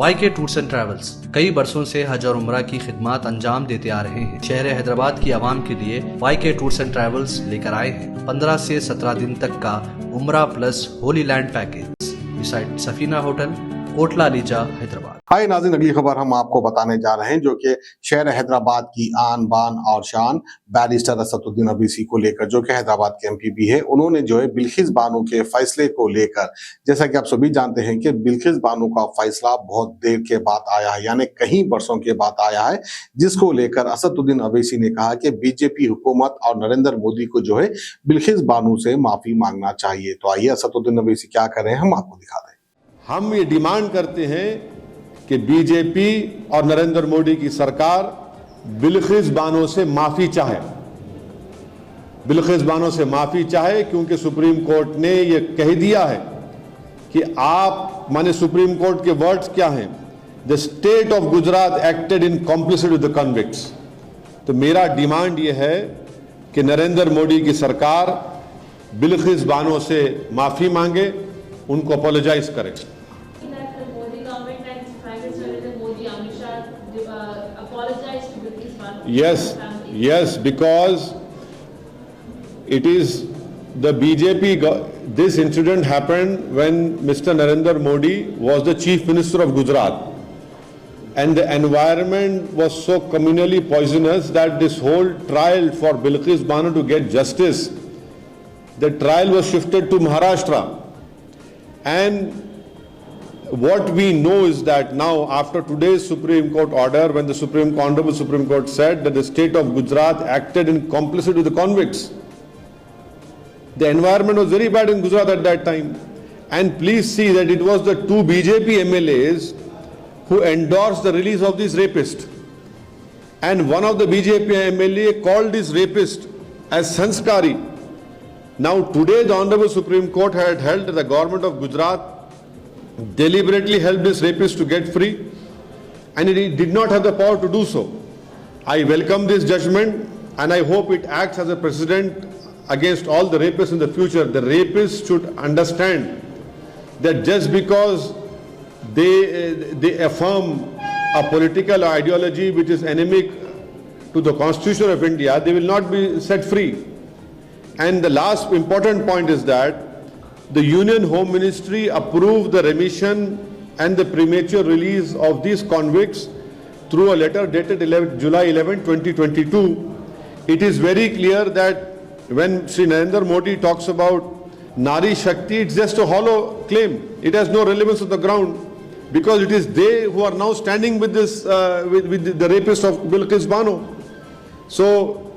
YK tours and travels कई बरसों से हज और उम्रा की खिदमत अंजाम देते आ रहे हैं। शहर हैदराबाद की आवाम के लिए YK टूर्स एंड ट्रैवल्स लेकर आए हैं 15 से 17 दिन तक का उम्रा plus holy land package beside Safina hotel, Kotla Alijah, Hyderabad. Hi नाज़रीन, अगली खबर हम आपको बताने जा रहे हैं जो कि शहर हैदराबाद की आन बान और शान बैरिस्टर असदुद्दीन अवीसी को लेकर, जो कि हैदराबाद के एमपी भी है। उन्होंने जो है बिल्किस बानो के फैसले को लेकर, जैसा कि आप सभी जानते हैं कि बिल्किस बानो का फैसला बहुत देर के बाद आया है, यानी कई वर्षों के बाद आया है, जिसको लेकर असदुद्दीन अवीसी ने कहा कि बीजेपी हुकूमत और नरेंद्र मोदी को जो है बिल्किस बानो से माफी मांगना चाहिए। तो आइए असदुद्दीन अवीसी क्या कर रहे हैं हम आपको दिखा दें। हम ये डिमांड करते हैं कि बीजेपी और नरेंद्र मोदी की सरकार बिल्किस बानो से माफी चाहे, बिल्किस बानो से माफी चाहे, क्योंकि सुप्रीम कोर्ट ने ये कह दिया है कि आप, माने सुप्रीम कोर्ट के वर्ड्स क्या हैं, the state of Gujarat acted in complicity with the convicts. तो मेरा डिमांड ये है कि नरेंद्र मोदी की सरकार बिल्किस बानो से माफी मांगे, उनको अपोलोजाइज करे। Yes, because it is the BJP. This incident happened when Mr. Narendra Modi was the Chief Minister of Gujarat, and the environment was so communally poisonous that this whole trial for Bilkis Bano to get justice, the trial was shifted to Maharashtra. And what we know is that now, after today's Supreme Court order, when the Honorable Supreme Court said that the state of Gujarat acted in complicity with the convicts, the environment was very bad in Gujarat at that time. And please see that it was the two BJP MLAs who endorsed the release of these rapists. And one of the BJP MLA called this rapist as Sanskari. Now today the Honorable Supreme Court had held that the government of Gujarat deliberately helped this rapist to get free, and it did not have the power to do so. I welcome this judgment, and I hope it acts as a precedent against all the rapists in the future. The rapists should understand that just because they affirm a political ideology which is endemic to the Constitution of India, they will not be set free. And the last important point is that the Union Home Ministry approved the remission and the premature release of these convicts through a letter dated July 11, 2022. It is very clear that when Sri Narendra Modi talks about Nari Shakti, it's just a hollow claim. It has no relevance on the ground, because it is they who are now standing with this, with the rapist of Bilkis Bano. So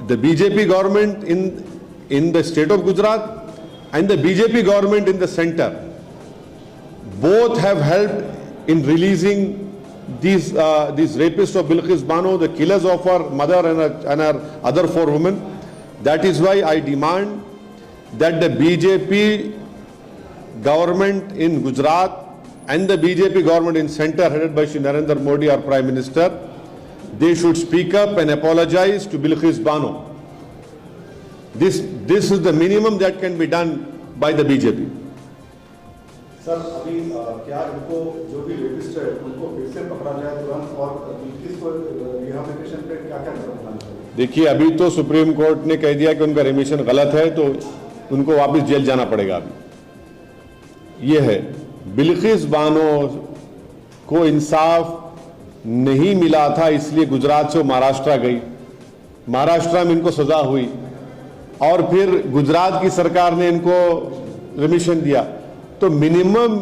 the BJP government in the state of Gujarat and the BJP government in the center both have helped in releasing these rapists of Bilkis Bano, the killers of her mother and her other four women. That is why I demand that the BJP government in Gujarat and the BJP government in center headed by Shri Narendra Modi, our Prime Minister, they should speak up and apologize to Bilkis Bano. This is the minimum that can be done by the BJP. Sir, अभी क्या इनको जो भी rapist है उनको फिर से पकड़ा जाए तुरंत, और बिल्किस को रिहैबिलिटेशन पे क्या-क्या कदम उठाना चाहिए? देखिए, अभी तो सुप्रीम कोर्ट ने कह दिया कि उनका रिमिशन गलत है, तो उनको वापस जेल जाना पड़ेगा। अभी ये है, बिल्किस बानो को इंसाफ नहीं मिला था, इसलिए गुजरात से महाराष्ट्र गई, महाराष्ट्र में इनको सजा हुई, और फिर गुजरात की सरकार ने इनको रिमिशन दिया। तो मिनिमम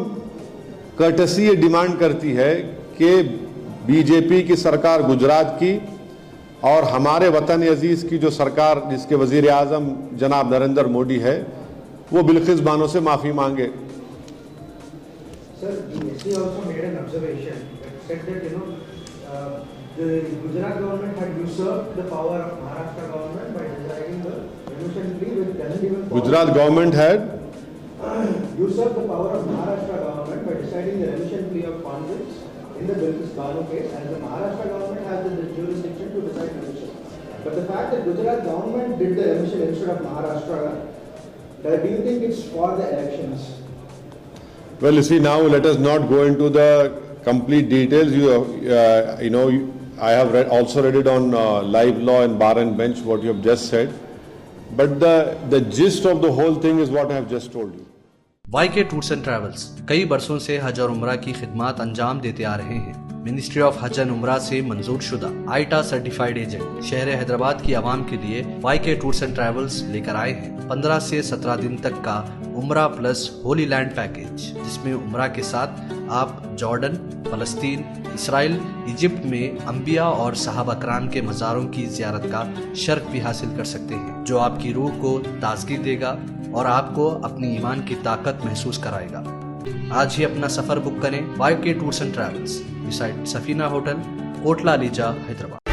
कर्टसी ये डिमांड करती है कि बीजेपी की सरकार गुजरात की और हमारे वतन अजीज की जो सरकार, जिसके वजीर आजम जनाब नरेंद्र मोदी है, वो बिल्किस बानो से माफी मांगे। The Gujarat government had usurped the power of Maharashtra government by deciding the remission plea, which doesn't even. Gujarat government had usurped the power of Maharashtra government by deciding the remission plea of convicts in the Bilkis Bano case, and the Maharashtra government has the jurisdiction to decide remission. But the fact that Gujarat government did the remission instead of Maharashtra, do you think it's for the elections? Well, you see, now let us not go into the complete details. I have also read it on Live Law and Bar and Bench what you have just said. But the gist of the whole thing is what I have just told you. YK tours and travels कई बरसों से हज और उम्रा की खिदमत अंजाम देते आ रहे हैं। मिनिस्ट्री ऑफ हज एंड उम्रा से मंजूर शुदा आईटा सर्टिफाइड एजेंट शहर हैदराबाद की आवाम के लिए YK टूर्स एंड ट्रैवल्स लेकर आए हैं 15 से 17 दिन तक का उम्रा प्लस होली लैंड पैकेज, जिसमें उम्रा के साथ आप जॉर्डन, फलस्तीन, इसराइल, इजिप्ट में अंबिया और सहाबा कराम के मज़ारों की ज़ियारत का शर्फ भी हासिल कर सकते हैं, जो आपकी रूह को ताजगी देगा और आपको अपनी ईमान की ताकत महसूस कराएगा। आज ही अपना सफर बुक करें YK tours and travels, beside Safina hotel, Kotla Alijah, Hyderabad.